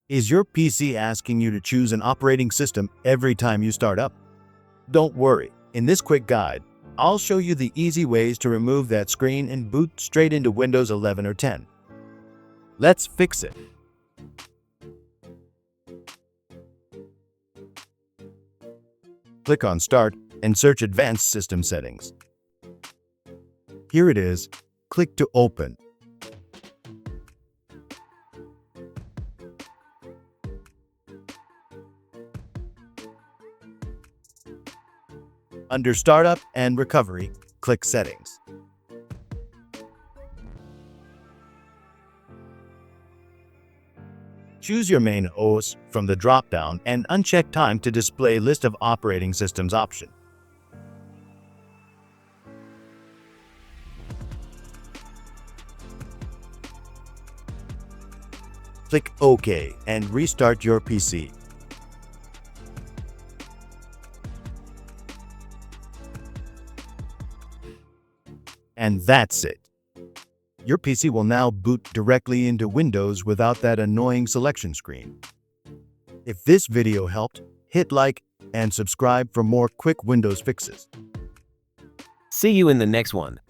Is your PC asking you to choose an operating system every time you start up? Don't worry, in this quick guide, I'll show you the easy ways to remove that screen and boot straight into Windows 11 or 10. Let's fix it. Click on Start and search Advanced System Settings. Here it is. Click to open. Under Startup and Recovery, click Settings. Choose your main OS from the drop-down and uncheck Time to display List of Operating Systems option. Click OK and restart your PC. And that's it. Your PC will now boot directly into Windows without that annoying selection screen. If this video helped, hit like and subscribe for more quick Windows fixes. See you in the next one.